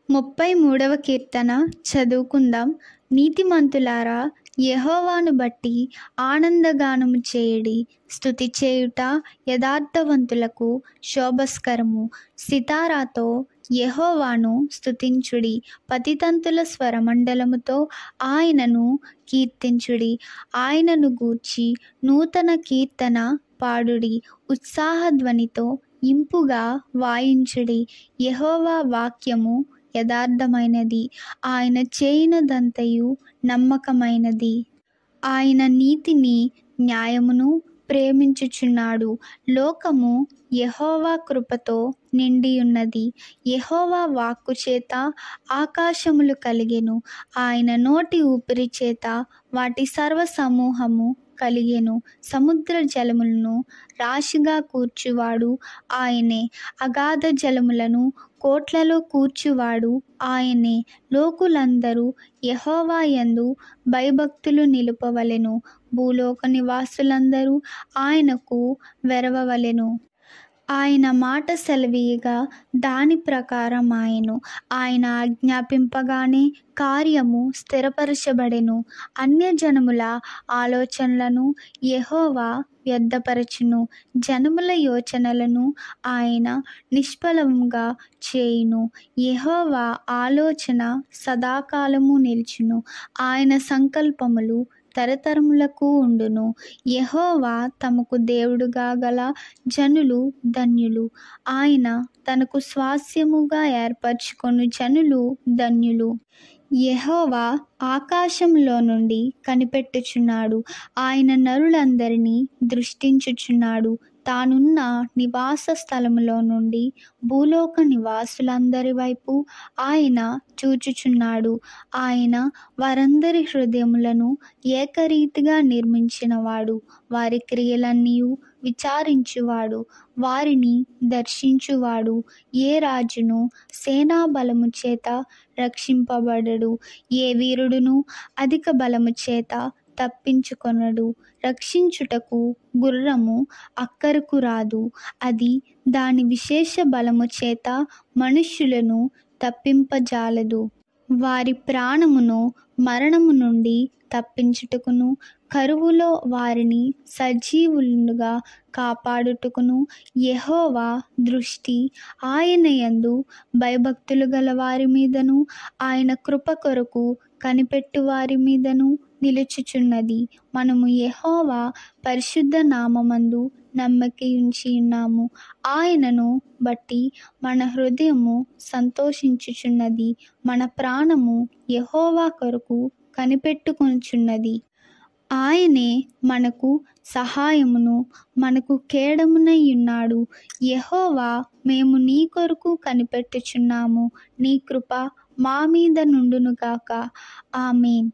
33వ కీర్తన చదువుకుందాం. నీతిమంతులారా, యెహోవాను బట్టి ఆనందగానము చేయుడి. స్తుతి చేయుట యథార్థవంతులకు శోభస్కరము. సితారాతో యెహోవాను స్తుతించుడి. పతితంతుల స్వరమండలముతో ఆయనను కీర్తించుడి. ఆయనను గూర్చి నూతన కీర్తన పాడుడి. ఉత్సాహధ్వనితో ఇంపుగా వాయించుడి. యెహోవా వాక్యము యథార్థమైనది, ఆయన చేయునదంతయు నమ్మకమైనది. ఆయన నీతిని న్యాయమును ప్రేమించుచున్నాడు. లోకము యెహోవా కృపతో నిండియున్నది. యెహోవా వాక్కు చేత ఆకాశములు కలిగెను. ఆయన నోటి ఊపిరి చేత వాటి సర్వసమూహము కలిగెను. సముద్ర జలములను రాశిగా కూర్చువాడు ఆయనే. అగాధ జలములను కోట్లలో కూర్చువాడు ఆయనే. లోకులందరూ యెహోవా యందు భయభక్తులు నిలుపవలెను. భూలోక నివాసులందరూ ఆయనకు వెరవవలెను. ఆయన మాట సెలవీయగా దాని ప్రకారమాయెను. ఆయన ఆజ్ఞాపింపగానే కార్యము స్థిరపరచబడెను. అన్యజనముల ఆలోచనలను యెహోవా వ్యర్థపరచును. జనముల యోచనలను ఆయన నిష్ఫలముగా చేయును. యెహోవా ఆలోచన సదాకాలము నిలుచును. ఆయన సంకల్పములు తరతరములకు ఉండును. యెహోవా తమకు దేవుడుగా గల జనులు ధన్యులు. ఆయన తనకు స్వాస్యముగా ఏర్పరచుకొను జనులు ధన్యులు. యెహోవా ఆకాశంలో నుండి కనిపెట్టుచున్నాడు. ఆయన నరులందరినీ దృష్టించుచున్నాడు. తానున్న నివాస స్థలములో నుండి భూలోక నివాసులందరి వైపు ఆయన చూచుచున్నాడు. ఆయన వారందరి హృదయములను ఏకరీతిగా నిర్మించినవాడు. వారి క్రియలన్నీయు విచారించువాడు, వారిని దర్శించువాడు. ఏ రాజును సేనాబలము చేత రక్షింపబడడు. ఏ వీరుడును అధిక బలము చేత తప్పించుకొనడు. రక్షించుటకు గుర్రము అక్కరకు రాదు. అది దాని విశేష బలము చేత మనుష్యులను తప్పింపజాలదు. వారి ప్రాణమును మరణము నుండి తప్పించుటకును, కరువులో వారిని సజీవులుగా కాపాడుటకును యెహోవా దృష్టి ఆయన యందు భయభక్తులు గల వారి మీదను, ఆయన కృప కొరకు కనిపెట్టు వారి మీదను నిలుచుచున్నది. మనము యెహోవా పరిశుద్ధ నామమందు నమ్మికయుంచి ఉన్నాము. ఆయనను బట్టి మన హృదయము సంతోషించుచున్నది. మన ప్రాణము యెహోవా కొరకు కనిపెట్టుకొనుచున్నది. ఆయనే మనకు సహాయమును మనకు కేడమునై ఉన్నాడు. యెహోవా, మేము నీ కొరకు కనిపెట్టుచున్నాము. నీ కృప మా మీద నుండునుగాక. ఆమేన్.